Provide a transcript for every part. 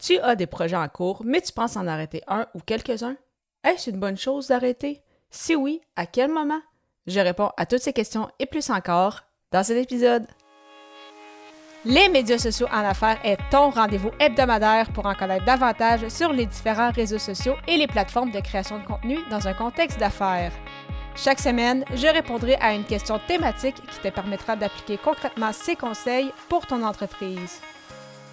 Tu as des projets en cours, mais tu penses en arrêter un ou quelques-uns? Est-ce une bonne chose d'arrêter? Si oui, à quel moment? Je réponds à toutes ces questions et plus encore dans cet épisode. Les médias sociaux en affaires est ton rendez-vous hebdomadaire pour en connaître davantage sur les différents réseaux sociaux et les plateformes de création de contenu dans un contexte d'affaires. Chaque semaine, je répondrai à une question thématique qui te permettra d'appliquer concrètement ces conseils pour ton entreprise.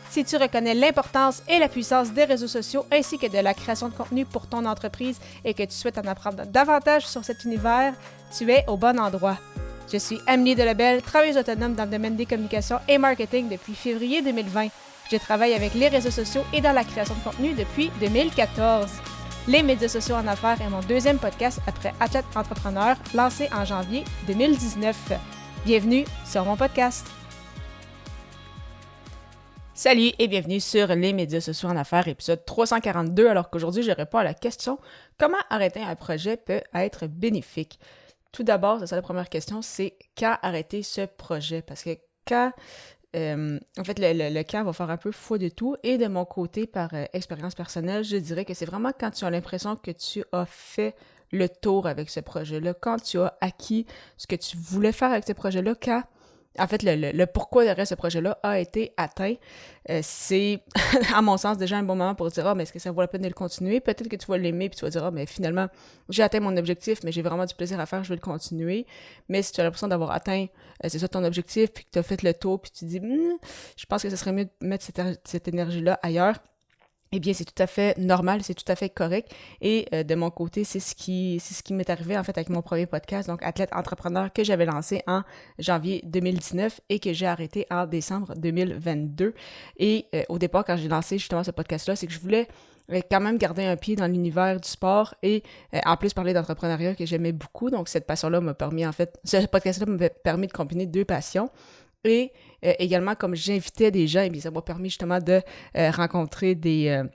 Si tu reconnais l'importance et la puissance des réseaux sociaux ainsi que de la création de contenu pour ton entreprise et que tu souhaites en apprendre davantage sur cet univers, tu es au bon endroit. Je suis Amélie Delebel, travailleuse autonome dans le domaine des communications et marketing depuis février 2020. Je travaille avec les réseaux sociaux et dans la création de contenu depuis 2014. Les médias sociaux en affaires est mon deuxième podcast après Athlète Entrepreneur, lancé en janvier 2019. Bienvenue sur mon podcast. Salut et bienvenue sur les médias sociaux en affaires, épisode 342, alors qu'aujourd'hui je réponds à la question « Comment arrêter un projet peut être bénéfique? » Tout d'abord, c'est ça la première question, c'est quand arrêter ce projet? Parce que quand, en fait, le quand va faire un peu foi de tout. Et de mon côté, par expérience personnelle, je dirais que c'est vraiment quand tu as l'impression que tu as fait le tour avec ce projet-là, quand tu as acquis ce que tu voulais faire avec ce projet-là, quand, en fait, le pourquoi derrière ce projet-là a été atteint, c'est, à mon sens, déjà un bon moment pour dire « Ah, mais est-ce que ça vaut la peine de le continuer? » Peut-être que tu vas l'aimer, puis tu vas dire « Ah, mais finalement, j'ai atteint mon objectif, mais j'ai vraiment du plaisir à faire, je vais le continuer. » Mais si tu as l'impression d'avoir atteint, c'est ça ton objectif, puis que tu as fait le tour, puis tu te dis « Je pense que ce serait mieux de mettre cette énergie-là ailleurs. » Eh bien, c'est tout à fait normal, c'est tout à fait correct. Et de mon côté, c'est ce qui m'est arrivé en fait avec mon premier podcast, donc Athlète Entrepreneur, que j'avais lancé en janvier 2019 et que j'ai arrêté en décembre 2022. Et au départ, quand j'ai lancé justement ce podcast-là, c'est que je voulais quand même garder un pied dans l'univers du sport et en plus parler d'entrepreneuriat que j'aimais beaucoup. Donc cette passion-là m'a permis en fait, ce podcast-là m'a permis de combiner deux passions. Et également, comme j'invitais des gens, et bien, ça m'a permis justement de rencontrer des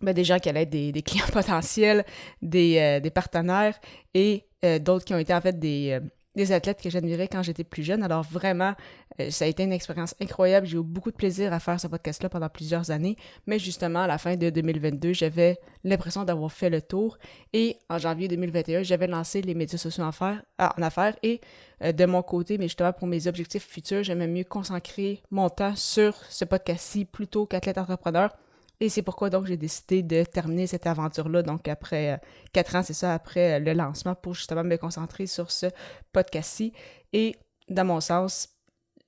gens qui allaient être des clients potentiels, des partenaires et d'autres qui ont été en fait des athlètes que j'admirais quand j'étais plus jeune. Alors vraiment, ça a été une expérience incroyable. J'ai eu beaucoup de plaisir à faire ce podcast-là pendant plusieurs années. Mais justement, à la fin de 2022, j'avais l'impression d'avoir fait le tour. Et en janvier 2021, j'avais lancé les médias sociaux en affaires. Et de mon côté, mais justement pour mes objectifs futurs, j'aimais mieux concentrer mon temps sur ce podcast-ci plutôt qu'Athlète Entrepreneur. Et c'est pourquoi donc j'ai décidé de terminer cette aventure-là, donc après 4 ans, c'est ça, après le lancement, pour justement me concentrer sur ce podcast-ci. Et dans mon sens,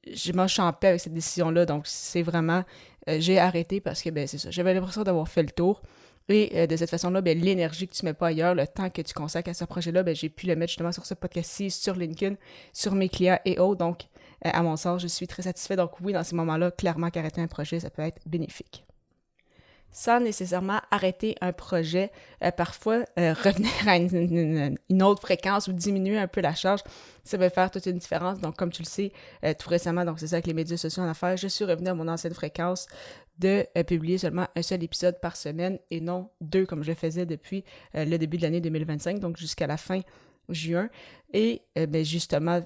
je suis en paix avec cette décision-là, donc c'est vraiment, j'ai arrêté parce que, ben c'est ça, j'avais l'impression d'avoir fait le tour. Et de cette façon-là, ben, l'énergie que tu mets pas ailleurs, le temps que tu consacres à ce projet-là, ben, j'ai pu le mettre justement sur ce podcast-ci, sur LinkedIn, sur mes clients et autres. Donc, à mon sens, je suis très satisfaite. Donc oui, dans ces moments-là, clairement qu'arrêter un projet, ça peut être bénéfique. Sans nécessairement arrêter un projet, parfois revenir à une autre fréquence ou diminuer un peu la charge, ça peut faire toute une différence. Donc, comme tu le sais, tout récemment, donc c'est ça avec les médias sociaux en affaires, je suis revenue à mon ancienne fréquence de publier seulement un seul épisode par semaine et non 2 comme je le faisais depuis le début de l'année 2025, donc jusqu'à la fin juin. Et ben justement,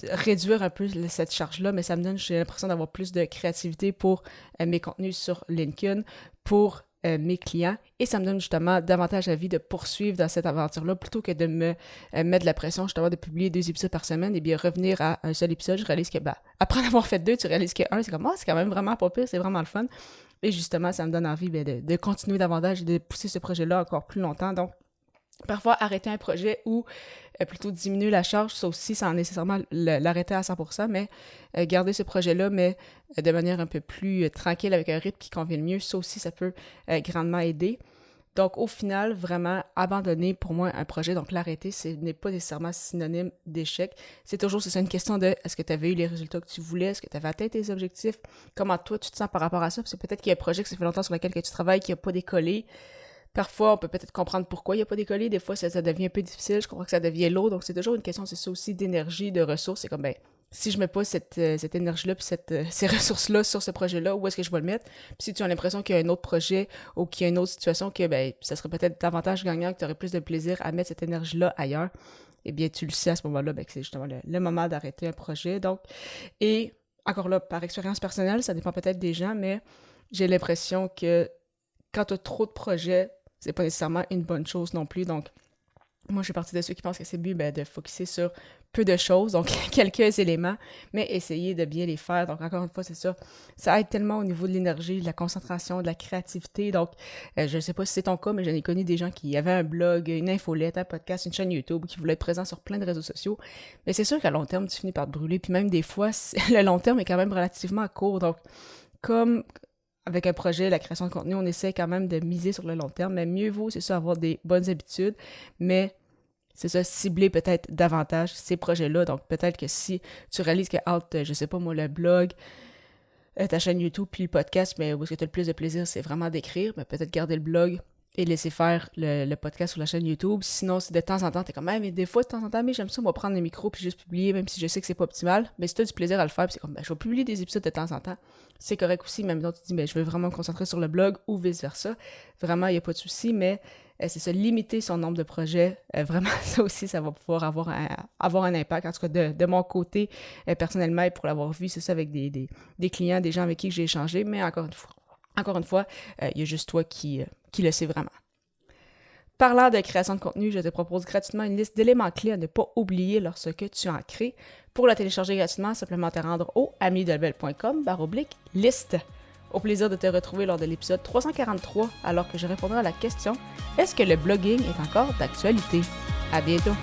réduire un peu cette charge-là, mais ça me donne, j'ai l'impression d'avoir plus de créativité pour mes contenus sur LinkedIn, pour mes clients, et ça me donne justement davantage envie de poursuivre dans cette aventure-là, plutôt que de me mettre de la pression justement de publier 2 épisodes par semaine, et bien revenir à un seul épisode, je réalise que, après en avoir fait 2, tu réalises que 1, c'est comme, c'est quand même vraiment pas pire, c'est vraiment le fun, et justement, ça me donne envie de continuer davantage et de pousser ce projet-là encore plus longtemps, donc parfois arrêter un projet ou plutôt diminuer la charge, ça aussi sans nécessairement l'arrêter à 100%, mais garder ce projet-là, mais de manière un peu plus tranquille, avec un rythme qui convient le mieux, ça aussi, ça peut grandement aider. Donc, au final, vraiment, abandonner pour moi un projet, donc l'arrêter, ce n'est pas nécessairement synonyme d'échec. C'est toujours, c'est une question de est-ce que tu avais eu les résultats que tu voulais, est-ce que tu avais atteint tes objectifs, comment toi tu te sens par rapport à ça, parce que peut-être qu'il y a un projet que ça fait longtemps sur lequel que tu travailles qui n'a pas décollé. Parfois, on peut peut-être comprendre pourquoi il n'y a pas décollé. Des fois, ça devient un peu difficile. Je comprends que ça devient lourd. Donc, c'est toujours une question, c'est ça aussi, d'énergie, de ressources. C'est comme, si je mets pas cette énergie-là puis ces ressources-là sur ce projet-là, où est-ce que je vais le mettre? Puis si tu as l'impression qu'il y a un autre projet ou qu'il y a une autre situation que, ça serait peut-être davantage gagnant, que tu aurais plus de plaisir à mettre cette énergie-là ailleurs, eh bien, tu le sais à ce moment-là, que c'est justement le moment d'arrêter un projet. Donc, et encore là, par expérience personnelle, ça dépend peut-être des gens, mais j'ai l'impression que quand tu as trop de projets, c'est pas nécessairement une bonne chose non plus. Donc, moi, je suis partie de ceux qui pensent que c'est mieux de focusser sur peu de choses, donc quelques éléments, mais essayer de bien les faire. Donc, encore une fois, c'est ça. Ça aide tellement au niveau de l'énergie, de la concentration, de la créativité. Donc, je ne sais pas si c'est ton cas, mais j'en ai connu des gens qui avaient un blog, une infolette, un podcast, une chaîne YouTube, qui voulaient être présents sur plein de réseaux sociaux. Mais c'est sûr qu'à long terme, tu finis par te brûler. Puis même des fois, le long terme est quand même relativement court. Donc, comme avec un projet, la création de contenu, on essaie quand même de miser sur le long terme, mais mieux vaut, c'est ça, avoir des bonnes habitudes, mais c'est ça, cibler peut-être davantage ces projets-là. Donc, peut-être que si tu réalises que entre, je sais pas moi, le blog, ta chaîne YouTube puis le podcast, mais où est-ce que tu as le plus de plaisir, c'est vraiment d'écrire, mais peut-être garder le blog et laisser faire le podcast ou la chaîne YouTube. Sinon, si de temps en temps, t'es comme, mais des fois, de temps en temps, mais j'aime ça, moi, prendre le micro puis juste publier, même si je sais que c'est pas optimal. Mais si t'as du plaisir à le faire, puis c'est comme, je vais publier des épisodes de temps en temps. C'est correct aussi, même donc tu dis, je veux vraiment me concentrer sur le blog ou vice-versa. Vraiment, il n'y a pas de souci, mais c'est ça, limiter son nombre de projets. Vraiment, ça aussi, ça va pouvoir avoir un impact. En tout cas, de mon côté, personnellement, et pour l'avoir vu, c'est ça, avec des clients, des gens avec qui j'ai échangé, mais encore une fois, il y a juste toi qui le sais vraiment. Parlant de création de contenu, je te propose gratuitement une liste d'éléments clés à ne pas oublier lorsque tu en crées. Pour la télécharger gratuitement, simplement te rendre au amiedelbel.com/liste. Au plaisir de te retrouver lors de l'épisode 343, alors que je répondrai à la question « Est-ce que le blogging est encore d'actualité? » À bientôt!